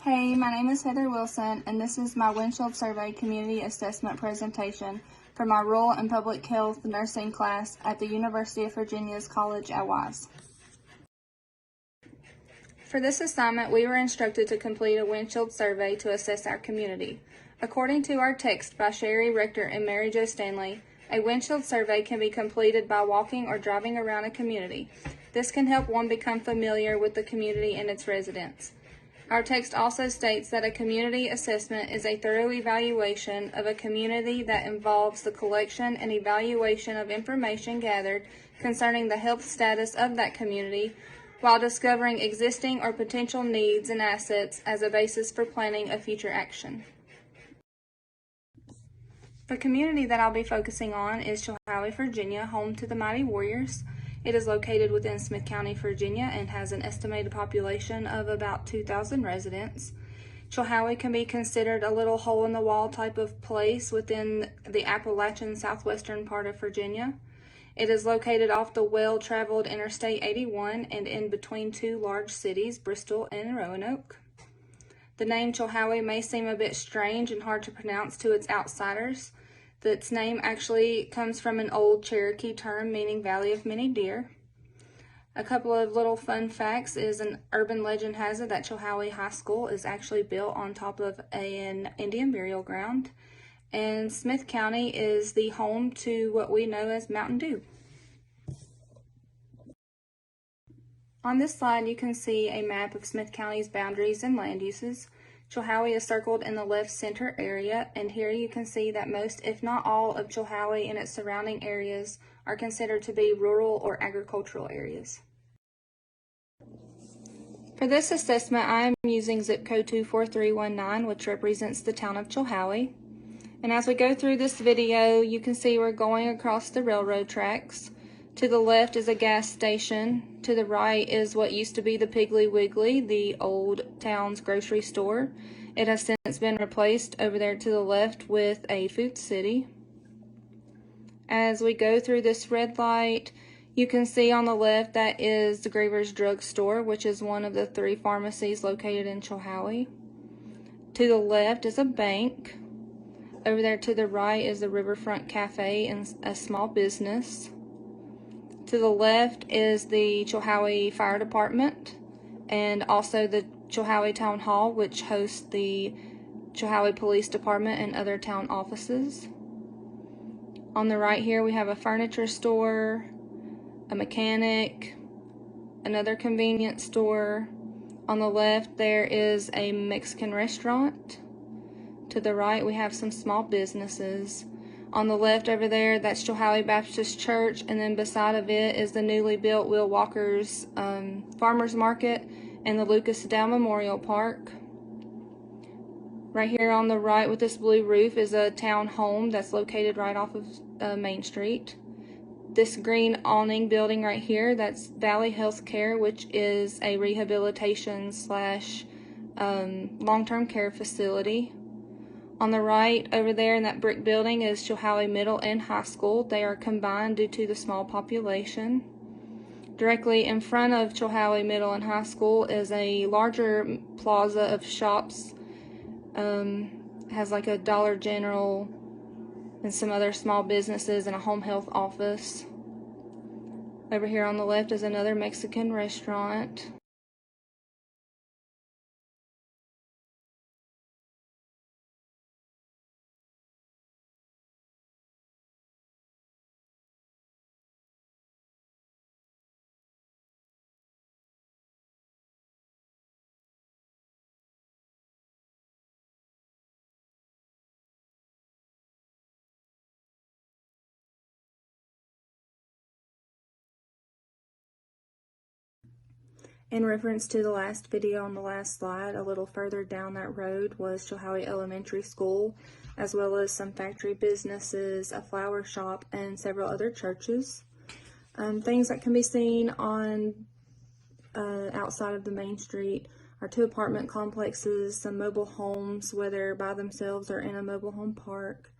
Hey, my name is Heather Wilson, and this is my Windshield Survey Community Assessment presentation for my Rural and Public Health Nursing class at the University of Virginia's College at Wise. For this assignment, we were instructed to complete a windshield survey to assess our community. According to our text by Sherry Richter and Mary Jo Stanley, a windshield survey can be completed by walking or driving around a community. This can help one become familiar with the community and its residents. Our text also states that a community assessment is a thorough evaluation of a community that involves the collection and evaluation of information gathered concerning the health status of that community while discovering existing or potential needs and assets as a basis for planning a future action. The community that I'll be focusing on is Chilhowie, Virginia, home to the Mighty Warriors. It is located within Smith County, Virginia, and has an estimated population of about 2,000 residents. Chilhowie can be considered a little hole-in-the-wall type of place within the Appalachian southwestern part of Virginia. It is located off the well-traveled Interstate 81 and in between two large cities, Bristol and Roanoke. The name Chilhowie may seem a bit strange and hard to pronounce to its outsiders. Its name actually comes from an old Cherokee term meaning Valley of Many Deer. A couple of little fun facts is an urban legend has it that Chilhowie High School is actually built on top of an Indian burial ground. And Smith County is the home to what we know as Mountain Dew. On this slide, you can see a map of Smith County's boundaries and land uses. Chilhowie is circled in the left center area, and here you can see that most, if not all, of Chilhowie and its surrounding areas are considered to be rural or agricultural areas. For this assessment, I am using zip code 24319, which represents the town of Chilhowie. And as we go through this video, you can see we're going across the railroad tracks. To the left is a gas station. To the right is what used to be the Piggly Wiggly, the old town's grocery store. It has since been replaced over there to the left with a food city. As we go through this red light, you can see on the left that is the Graver's Drug Store, which is one of the 3 pharmacies located in Chilhowie. To the left is a bank. Over there to the right is the Riverfront Cafe and a small business. To the left is the Chilhowie Fire Department and also the Chilhowie Town Hall, which hosts the Chilhowie Police Department and other town offices. On the right here we have a furniture store, a mechanic, another convenience store. On the left there is a Mexican restaurant. To the right we have some small businesses. On the left over there, that's Chilhowie Baptist Church, and then beside of it is the newly built Will Walker's Farmers Market and the Lucas Dow Memorial Park. Right here on the right with this blue roof is a town home that's located right off of Main Street. This green awning building right here, that's Valley Health Care, which is a rehabilitation / long-term care facility. On the right over there in that brick building is Chilhowie Middle and High School. They are combined due to the small population. Directly in front of Chilhowie Middle and High School is a larger plaza of shops. Has like a Dollar General and some other small businesses and a home health office. Over here on the left is another Mexican restaurant. In reference to the last video on the last slide, a little further down that road was Chilhowie Elementary School, as well as some factory businesses, a flower shop, and several other churches. Things that can be seen on outside of the main street are 2 apartment complexes, some mobile homes, whether by themselves or in a mobile home park,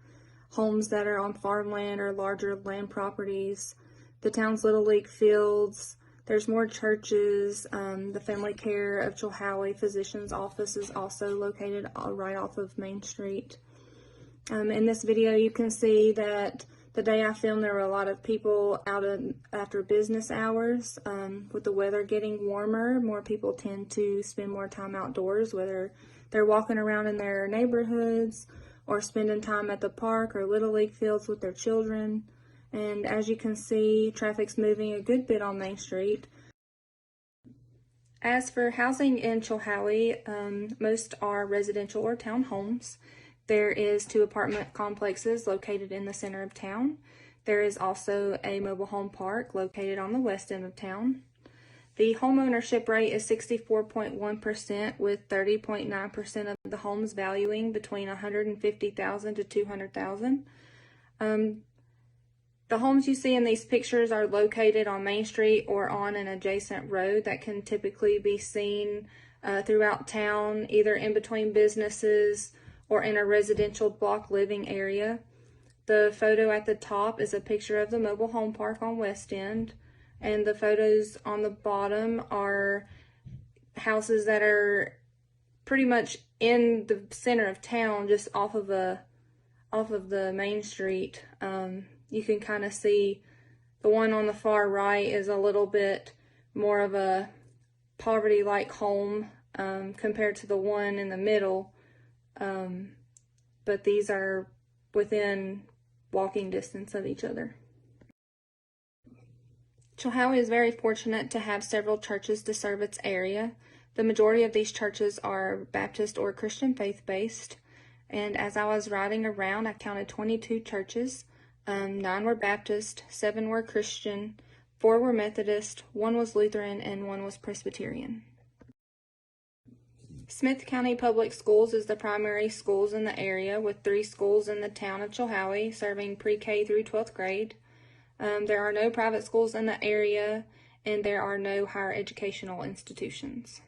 homes that are on farmland or larger land properties, the town's Little League fields, There's more churches. The Family Care of Chilhowie Physician's Office is also located right off of Main Street. In this video, you can see that the day I filmed, there were a lot of people out after business hours. With the weather getting warmer, more people tend to spend more time outdoors, whether they're walking around in their neighborhoods or spending time at the park or Little League fields with their children. And as you can see, traffic's moving a good bit on Main Street. As for housing in Chilhowie, most are residential or townhomes. There is 2 apartment complexes located in the center of town. There is also a mobile home park located on the west end of town. The home ownership rate is 64.1%, with 30.9% of the homes valuing between $150,000 to $200,000. The homes you see in these pictures are located on Main Street or on an adjacent road that can typically be seen throughout town, either in between businesses or in a residential block living area. The photo at the top is a picture of the mobile home park on West End, and the photos on the bottom are houses that are pretty much in the center of town, just off of the Main Street. You can kind of see the one on the far right is a little bit more of a poverty-like home compared to the one in the middle. But these are within walking distance of each other. Chilhowie is very fortunate to have several churches to serve its area. The majority of these churches are Baptist or Christian faith-based, and as I was riding around, I counted 22 churches. 9 were Baptist, 7 were Christian, 4 were Methodist, 1 was Lutheran, and 1 was Presbyterian. Smith County Public Schools is the primary schools in the area, with 3 schools in the town of Chilhowie serving pre-K through 12th grade. There are no private schools in the area, and there are no higher educational institutions.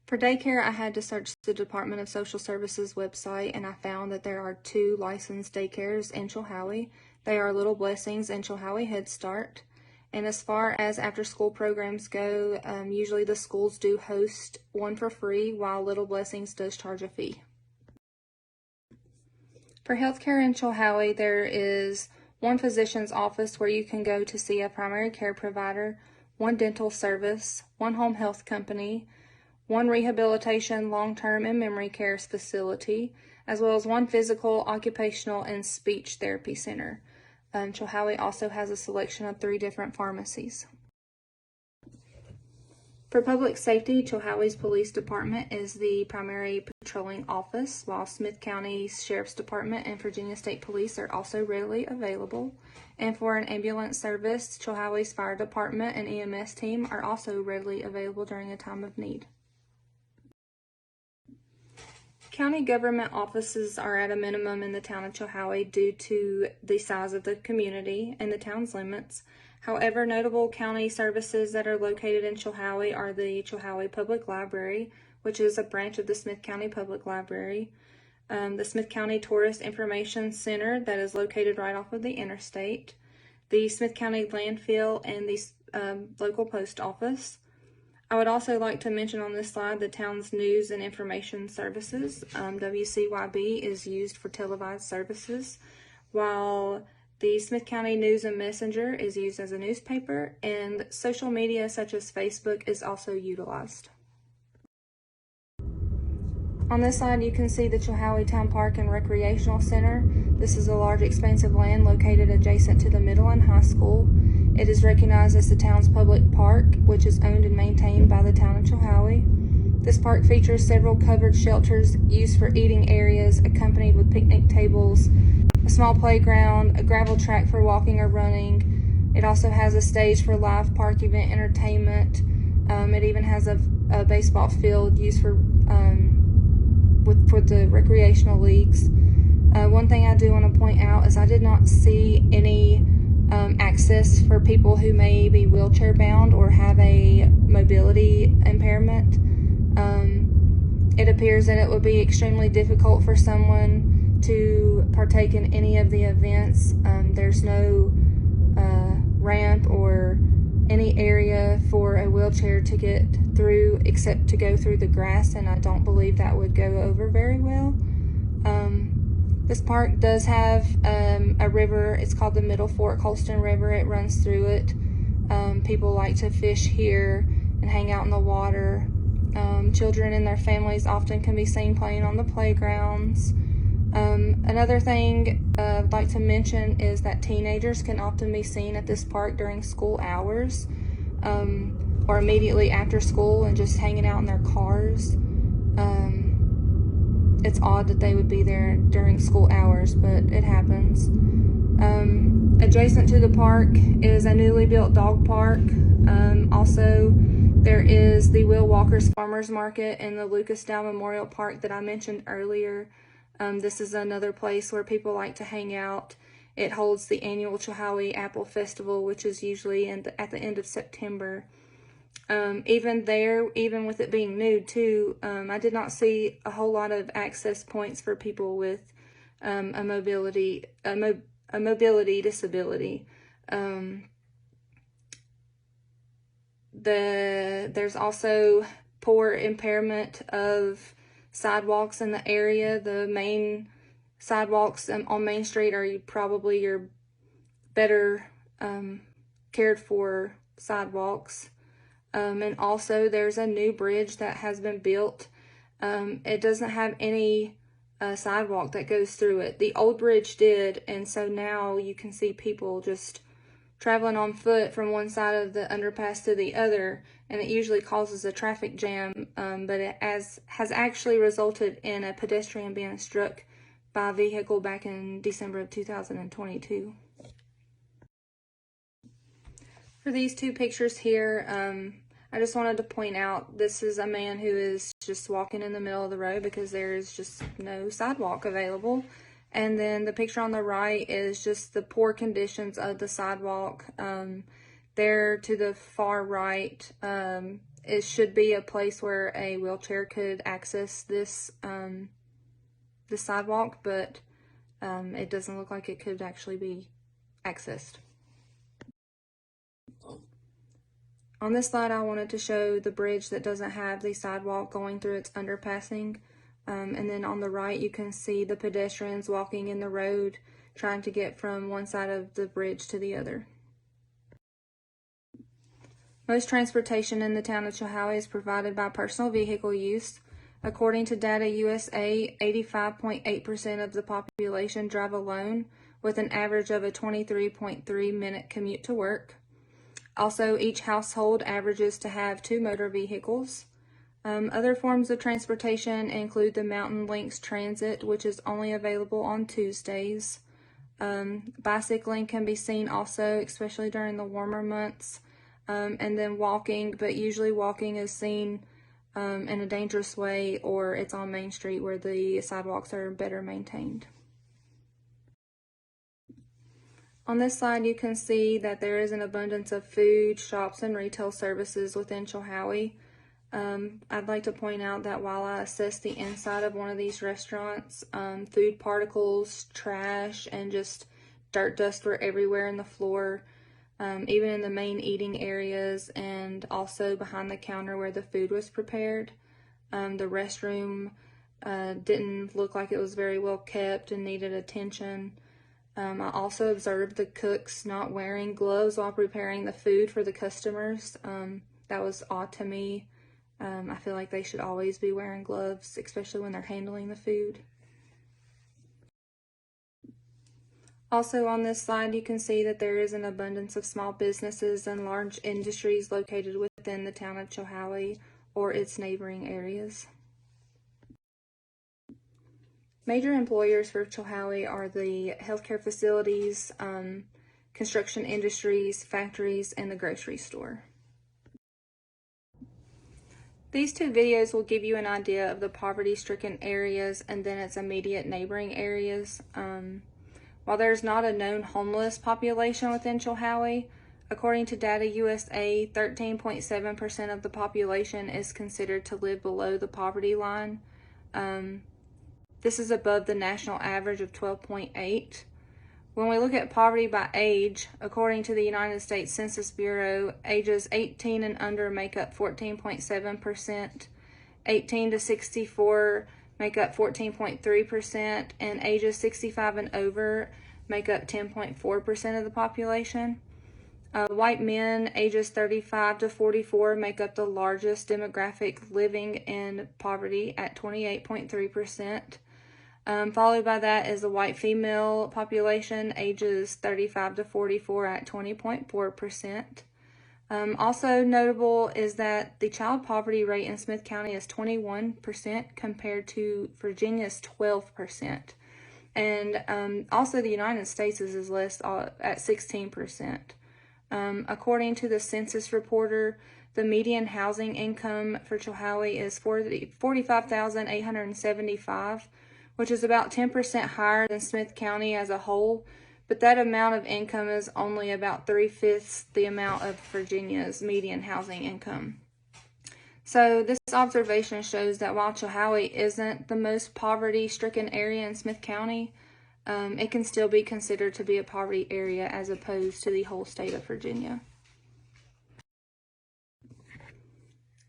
For daycare, I had to search the Department of Social Services website, and I found that there are 2 licensed daycares in Chilhowie. They are Little Blessings and Chilhowie Head Start. And as far as after-school programs go, usually the schools do host one for free, while Little Blessings does charge a fee. For healthcare in Chilhowie, there is 1 physician's office where you can go to see a primary care provider, 1 dental service, 1 home health company, 1 rehabilitation, long-term, and memory care facility, as well as 1 physical, occupational, and speech therapy center. Chilhowie also has a selection of 3 different pharmacies. For public safety, Chilhowie's police department is the primary patrolling office, while Smith County Sheriff's Department and Virginia State Police are also readily available. And for an ambulance service, Chilhowie's fire department and EMS team are also readily available during a time of need. County government offices are at a minimum in the town of Chilhowie due to the size of the community and the town's limits. However, notable county services that are located in Chilhowie are the Chilhowie Public Library, which is a branch of the Smith County Public Library, the Smith County Tourist Information Center that is located right off of the interstate, the Smith County Landfill, and the local post office. I would also like to mention on this slide the town's news and information services. WCYB is used for televised services, while the Smith County News and Messenger is used as a newspaper, and social media such as Facebook is also utilized. On this slide, you can see the Chilhowie Town Park and Recreational Center. This is a large, expansive land located adjacent to the middle and high school. It is recognized as the town's public park, which is owned and maintained by the town of Chilhowie. This park features several covered shelters used for eating areas, accompanied with picnic tables, a small playground, a gravel track for walking or running. It also has a stage for live park event entertainment. It even has a baseball field used for the recreational leagues. One thing I do want to point out is I did not see any access for people who may be wheelchair bound or have a mobility impairment. It appears that it would be extremely difficult for someone to partake in any of the events. There's no ramp or any area for a wheelchair to get through except to go through the grass, and I don't believe that would go over very well. This park does have a river. It's called the Middle Fork Holston River. It runs through it. People like to fish here and hang out in the water. Children and their families often can be seen playing on the playgrounds. Another thing I'd like to mention is that teenagers can often be seen at this park during school hours, or immediately after school and just hanging out in their cars. It's odd that they would be there during school hours, but it happens. Adjacent to the park is a newly built dog park. Also, there is the Will Walker's Farmers Market and the Lucasdale Memorial Park that I mentioned earlier. This is another place where people like to hang out. It holds the annual Chilhowie Apple Festival, which is usually at the end of September. Even there, even with it being new too, I did not see a whole lot of access points for people with a mobility disability. There's also poor impairment of sidewalks in the area. The main sidewalks on Main Street are probably your better cared for sidewalks. And also there's a new bridge that has been built. It doesn't have any sidewalk that goes through it. The old bridge did, and so now you can see people just traveling on foot from one side of the underpass to the other, and it usually causes a traffic jam, but it has actually resulted in a pedestrian being struck by a vehicle back in December of 2022. For these two pictures here, I just wanted to point out this is a man who is just walking in the middle of the road because there is just no sidewalk available. And then the picture on the right is just the poor conditions of the sidewalk. There to the far right, it should be a place where a wheelchair could access this sidewalk, but it doesn't look like it could actually be accessed. On this slide, I wanted to show the bridge that doesn't have the sidewalk going through its underpassing. And then on the right, you can see the pedestrians walking in the road, trying to get from one side of the bridge to the other. Most transportation in the town of Chilhowie is provided by personal vehicle use. According to Data USA, 85.8% of the population drive alone, with an average of a 23.3-minute commute to work. Also, each household averages to have 2 motor vehicles. Other forms of transportation include the Mountain Links Transit, which is only available on Tuesdays. Bicycling can be seen also, especially during the warmer months. And then walking, but usually walking is seen in a dangerous way, or it's on Main Street where the sidewalks are better maintained. On this slide, you can see that there is an abundance of food, shops, and retail services within Chilhowie. I'd like to point out that while I assessed the inside of one of these restaurants, food particles, trash, and just dirt dust were everywhere in the floor, even in the main eating areas and also behind the counter where the food was prepared. The restroom didn't look like it was very well kept and needed attention. I also observed the cooks not wearing gloves while preparing the food for the customers. That was odd to me. I feel like they should always be wearing gloves, especially when they're handling the food. Also on this slide, you can see that there is an abundance of small businesses and large industries located within the town of Chilhowie or its neighboring areas. Major employers for Chilhowie are the healthcare facilities, construction industries, factories, and the grocery store. These two videos will give you an idea of the poverty-stricken areas and then its immediate neighboring areas. While there's not a known homeless population within Chilhowie, according to Data USA, 13.7% of the population is considered to live below the poverty line. This is above the national average of 12.8. When we look at poverty by age, according to the United States Census Bureau, ages 18 and under make up 14.7%, 18 to 64 make up 14.3%, and ages 65 and over make up 10.4% of the population. White men ages 35 to 44 make up the largest demographic living in poverty at 28.3%. Followed by that is the white female population, ages 35 to 44 at 20.4%. Also notable is that the child poverty rate in Smith County is 21% compared to Virginia's 12%. And also the United States is less at 16%. According to the census reporter, the median housing income for Chilhowie is $45,875, which is about 10% higher than Smith County as a whole, but that amount of income is only about 3/5 the amount of Virginia's median housing income. So this observation shows that while Chilhowie isn't the most poverty-stricken area in Smith County, it can still be considered to be a poverty area as opposed to the whole state of Virginia.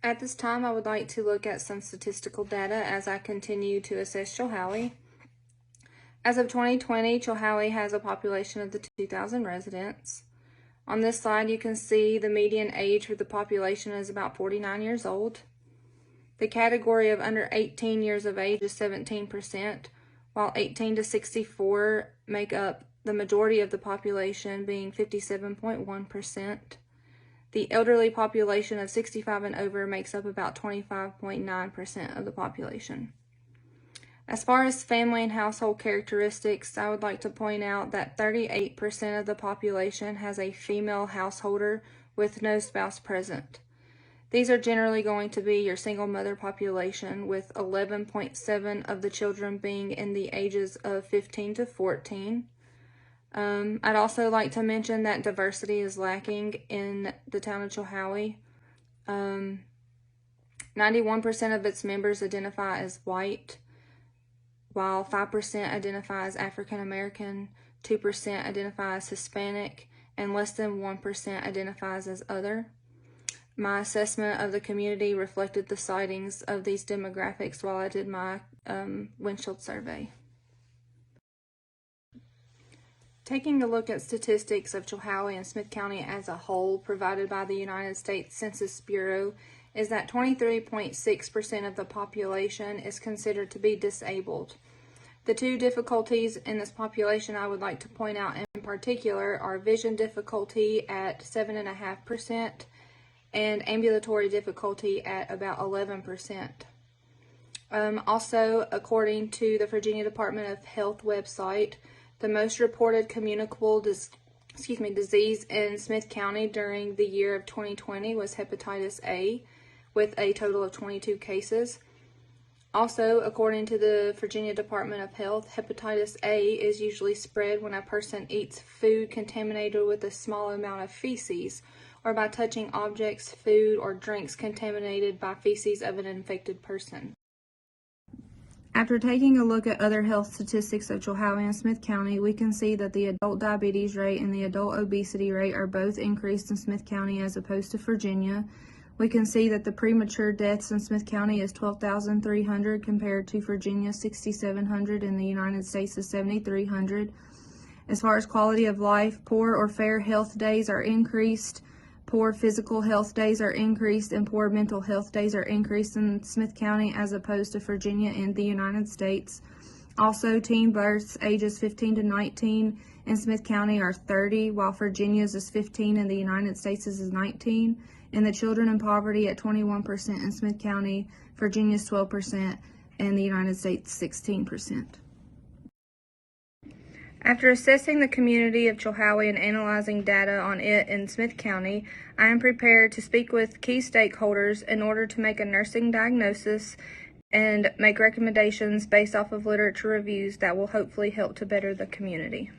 At this time, I would like to look at some statistical data as I continue to assess Chilhowie. As of 2020, Chilhowie has a population of 2,000 residents. On this slide, you can see the median age for the population is about 49 years old. The category of under 18 years of age is 17%, while 18 to 64 make up the majority of the population, being 57.1%. The elderly population of 65 and over makes up about 25.9% of the population. As far as family and household characteristics, I would like to point out that 38% of the population has a female householder with no spouse present. These are generally going to be your single mother population, with 11.7% of the children being in the ages of 15 to 14. I'd also like to mention that diversity is lacking in the town of Chilhowie. 91% of its members identify as white, while 5% identify as African American, 2% identify as Hispanic, and less than 1% identifies as other. My assessment of the community reflected the sightings of these demographics while I did my Windshield survey. Taking a look at statistics of Chilhowie and Smith County as a whole provided by the United States Census Bureau is that 23.6% of the population is considered to be disabled. The two difficulties in this population I would like to point out in particular are vision difficulty at 7.5% and ambulatory difficulty at about 11%. Also, according to the Virginia Department of Health website, the most reported communicable disease in Smith County during the year of 2020 was hepatitis A, with a total of 22 cases. Also, according to the Virginia Department of Health, hepatitis A is usually spread when a person eats food contaminated with a small amount of feces, or by touching objects, food, or drinks contaminated by feces of an infected person. After taking a look at other health statistics of Chilhowie and Smith County, we can see that the adult diabetes rate and the adult obesity rate are both increased in Smith County as opposed to Virginia. We can see that the premature deaths in Smith County is 12,300 compared to Virginia 6,700 and the United States is 7,300. As far as quality of life, poor or fair health days are increased, poor physical health days are increased, and poor mental health days are increased in Smith County as opposed to Virginia and the United States. Also, teen births ages 15 to 19 in Smith County are 30, while Virginia's is 15 and the United States is 19. And the children in poverty at 21% in Smith County, Virginia's 12%, and the United States 16%. After assessing the community of Chilhowie and analyzing data on it in Smith County, I am prepared to speak with key stakeholders in order to make a nursing diagnosis and make recommendations based off of literature reviews that will hopefully help to better the community.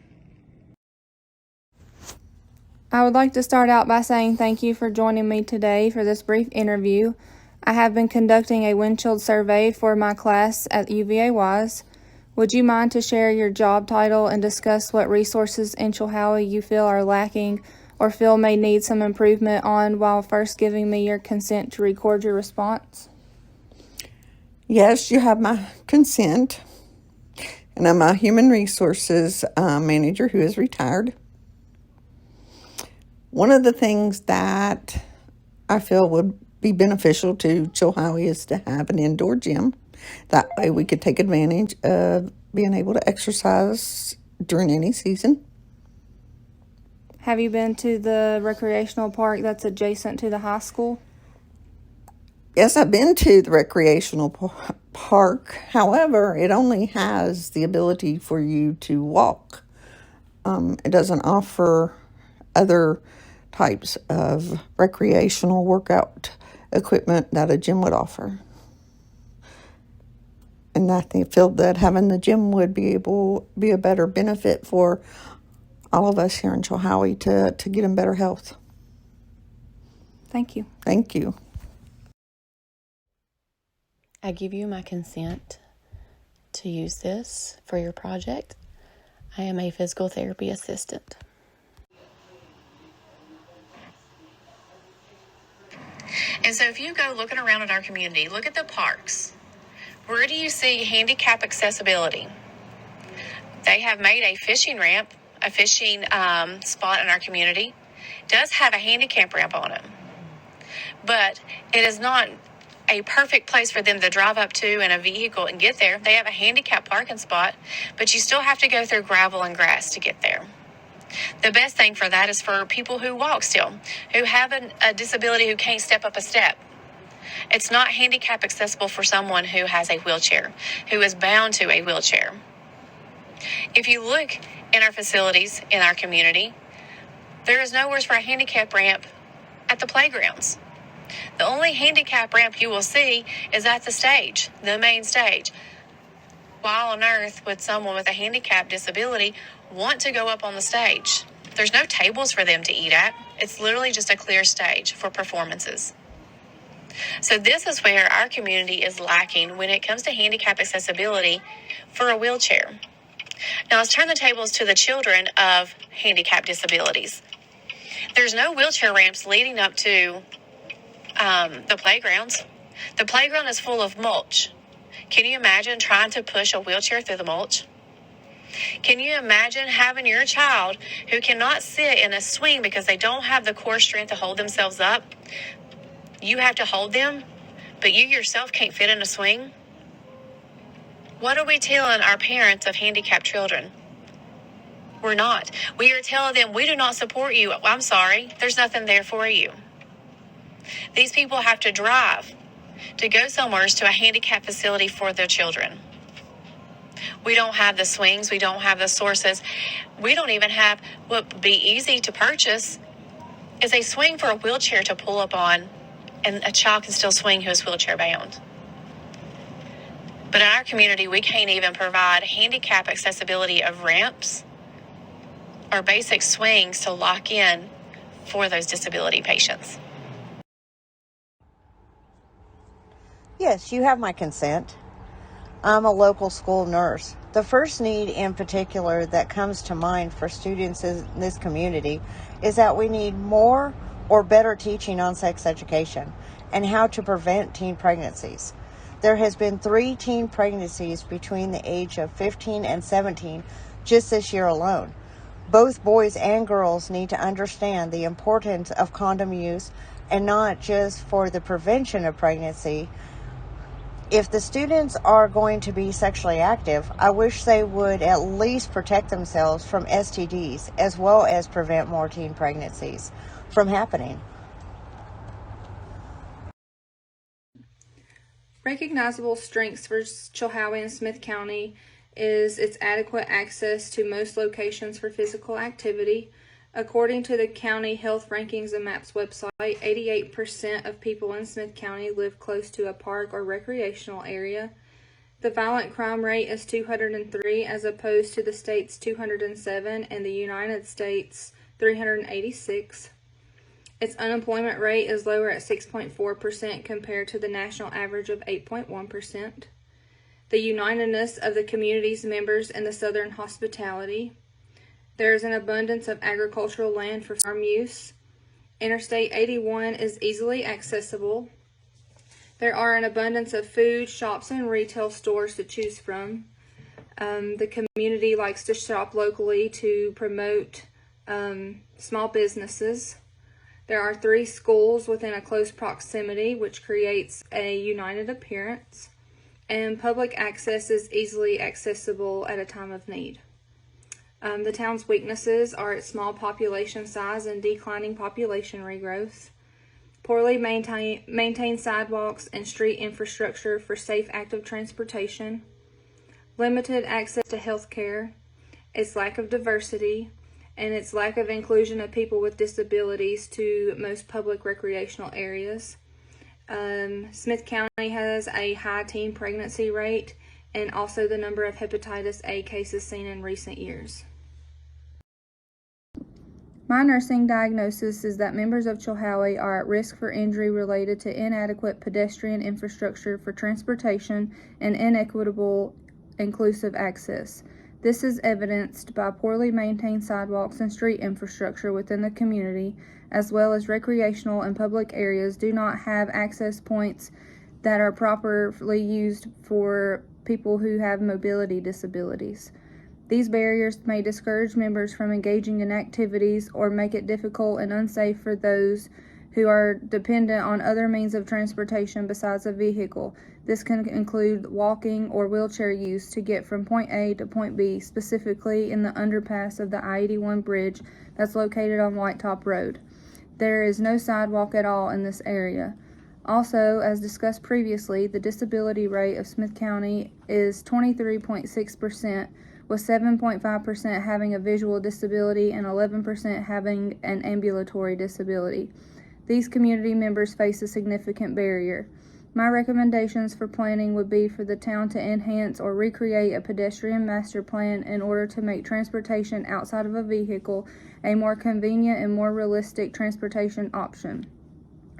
I would like to start out by saying thank you for joining me today for this brief interview. I have been conducting a Windshield survey for my class at UVA. Would you mind to share your job title and discuss what resources in Chilhowie you feel are lacking or feel may need some improvement on while first giving me your consent to record your response? Yes, you have my consent, and I'm a human resources manager who is retired. One of the things that I feel would be beneficial to Chilhowie is to have an indoor gym. That way we could take advantage of being able to exercise during any season. Have you been to the recreational park that's adjacent to the high school? Yes, I've been to the recreational park. However, it only has the ability for you to walk. It doesn't offer other types of recreational workout equipment that a gym would offer. And I feel that having the gym would be a better benefit for all of us here in Chilhowie to get in better health. Thank you. Thank you. I give you my consent to use this for your project. I am a physical therapy assistant. And so if you go looking around in our community, look at the parks. Where do you see handicap accessibility? They have made a fishing ramp, a fishing spot in our community. It does have a handicap ramp on it. But it is not a perfect place for them to drive up to in a vehicle and get there. They have a handicap parking spot, but you still have to go through gravel and grass to get there. The best thing for that is for people who walk still, who have a disability who can't step up a step. It's not handicap accessible for someone who has a wheelchair, who is bound to a wheelchair. If you look in our facilities in our community, there is nowhere for a handicap ramp at the playgrounds. The only handicap ramp you will see is at the stage, the main stage. Why on earth would someone with a handicap disability want to go up on the stage? There's no tables for them to eat at. It's literally just a clear stage for performances. So this is where our community is lacking when it comes to handicap accessibility for a wheelchair. Now let's turn the tables to the children of handicap disabilities. There's no wheelchair ramps leading up to the playgrounds. The playground is full of mulch. Can you imagine trying to push a wheelchair through the mulch? Can you imagine having your child who cannot sit in a swing because they don't have the core strength to hold themselves up? You have to hold them, but you yourself can't fit in a swing? What are we telling our parents of handicapped children? We're not. We are telling them, we do not support you. I'm sorry, there's nothing there for you. These people have to drive to go somewhere to a handicap facility for their children. We don't have the swings. We don't have the sources. We don't even have what would be easy to purchase is a swing for a wheelchair to pull up on, and a child can still swing who is wheelchair bound. But in our community, we can't even provide handicap accessibility of ramps or basic swings to lock in for those disability patients. Yes, you have my consent. I'm a local school nurse. The first need in particular that comes to mind for students in this community is that we need more or better teaching on sex education and how to prevent teen pregnancies. There has been 3 teen pregnancies between the age of 15 and 17 just this year alone. Both boys and girls need to understand the importance of condom use, and not just for the prevention of pregnancy. If the students are going to be sexually active, I wish they would at least protect themselves from STDs as well as prevent more teen pregnancies from happening. Recognizable strengths for Chilhowie and Smith County is its adequate access to most locations for physical activity. According to the County Health Rankings and Maps website, 88% of people in Smith County live close to a park or recreational area. The violent crime rate is 203 as opposed to the state's 207 and the United States 386. Its unemployment rate is lower at 6.4% compared to the national average of 8.1%. the unitedness of the community's members, and the southern hospitality. There is an abundance of agricultural land for farm use. Interstate 81 is easily accessible. There are an abundance of food, shops, and retail stores to choose from. The community likes to shop locally to promote small businesses. There are 3 schools within a close proximity, which creates a united appearance. And public access is easily accessible at a time of need. The town's weaknesses are its small population size and declining population regrowth, poorly maintained sidewalks and street infrastructure for safe active transportation, limited access to health care, its lack of diversity, and its lack of inclusion of people with disabilities to most public recreational areas. Smith County has a high teen pregnancy rate and also the number of hepatitis A cases seen in recent years. My nursing diagnosis is that members of Chilhowie are at risk for injury related to inadequate pedestrian infrastructure for transportation and inequitable inclusive access. This is evidenced by poorly maintained sidewalks and street infrastructure within the community, as well as recreational and public areas do not have access points that are properly used for people who have mobility disabilities. These barriers may discourage members from engaging in activities or make it difficult and unsafe for those who are dependent on other means of transportation besides a vehicle. This can include walking or wheelchair use to get from point A to point B, specifically in the underpass of the I-81 bridge that's located on Whitetop Road. There is no sidewalk at all in this area. Also, as discussed previously, the disability rate of Smith County is 23.6%, with 7.5% having a visual disability and 11% having an ambulatory disability. These community members face a significant barrier. My recommendations for planning would be for the town to enhance or recreate a pedestrian master plan in order to make transportation outside of a vehicle a more convenient and more realistic transportation option.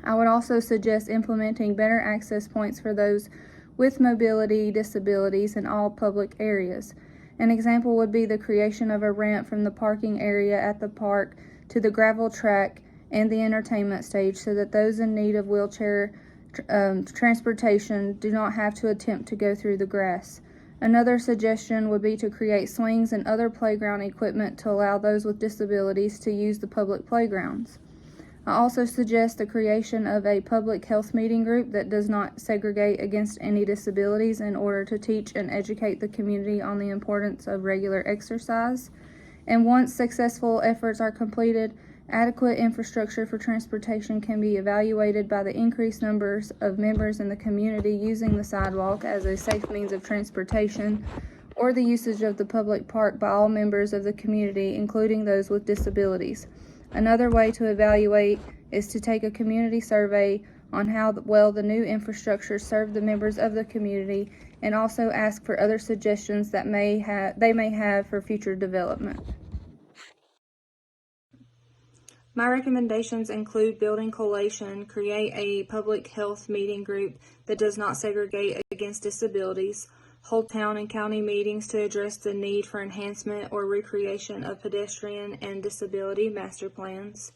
I would also suggest implementing better access points for those with mobility disabilities in all public areas. An example would be the creation of a ramp from the parking area at the park to the gravel track and the entertainment stage so that those in need of wheelchair transportation do not have to attempt to go through the grass. Another suggestion would be to create swings and other playground equipment to allow those with disabilities to use the public playgrounds. I also suggest the creation of a public health meeting group that does not segregate against any disabilities in order to teach and educate the community on the importance of regular exercise. And once successful efforts are completed, adequate infrastructure for transportation can be evaluated by the increased numbers of members in the community using the sidewalk as a safe means of transportation, or the usage of the public park by all members of the community, including those with disabilities. Another way to evaluate is to take a community survey on how well the new infrastructure served the members of the community, and also ask for other suggestions that they may have for future development. My recommendations include building collation, create a public health meeting group that does not segregate against disabilities, hold town and county meetings to address the need for enhancement or recreation of pedestrian and disability master plans,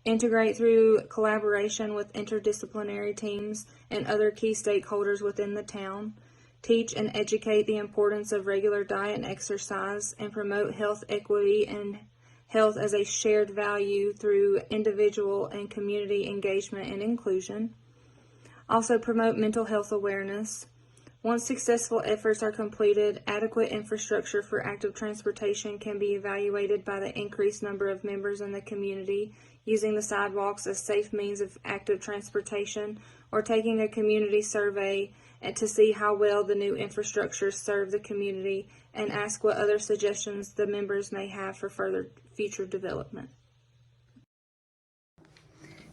integrate through collaboration with interdisciplinary teams and other key stakeholders within the town, teach and educate the importance of regular diet and exercise, and promote health equity and health as a shared value through individual and community engagement and inclusion. Also promote mental health awareness. Once successful efforts are completed, adequate infrastructure for active transportation can be evaluated by the increased number of members in the community using the sidewalks as safe means of active transportation, or taking a community survey to see how well the new infrastructure serve the community and ask what other suggestions the members may have for further future development.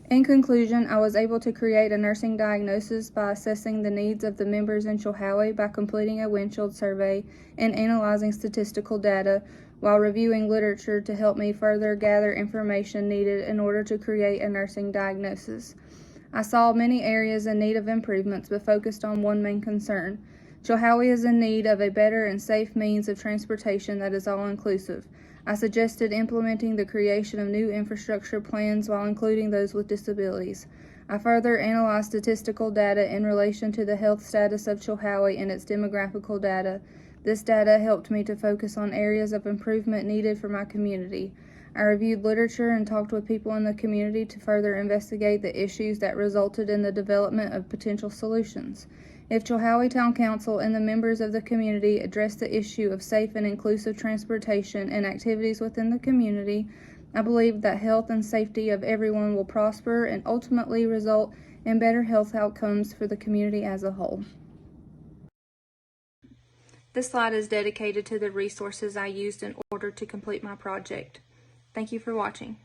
In conclusion, I was able to create a nursing diagnosis by assessing the needs of the members in Chilhowie by completing a Windshield survey and analyzing statistical data while reviewing literature to help me further gather information needed in order to create a nursing diagnosis. I saw many areas in need of improvements but focused on one main concern: Chilhowie is in need of a better and safe means of transportation that is all-inclusive. I suggested implementing the creation of new infrastructure plans while including those with disabilities. I further analyzed statistical data in relation to the health status of Chilhowie and its demographical data. This data helped me to focus on areas of improvement needed for my community. I reviewed literature and talked with people in the community to further investigate the issues that resulted in the development of potential solutions. If Chilhowie Town Council and the members of the community address the issue of safe and inclusive transportation and activities within the community, I believe that health and safety of everyone will prosper and ultimately result in better health outcomes for the community as a whole. This slide is dedicated to the resources I used in order to complete my project. Thank you for watching.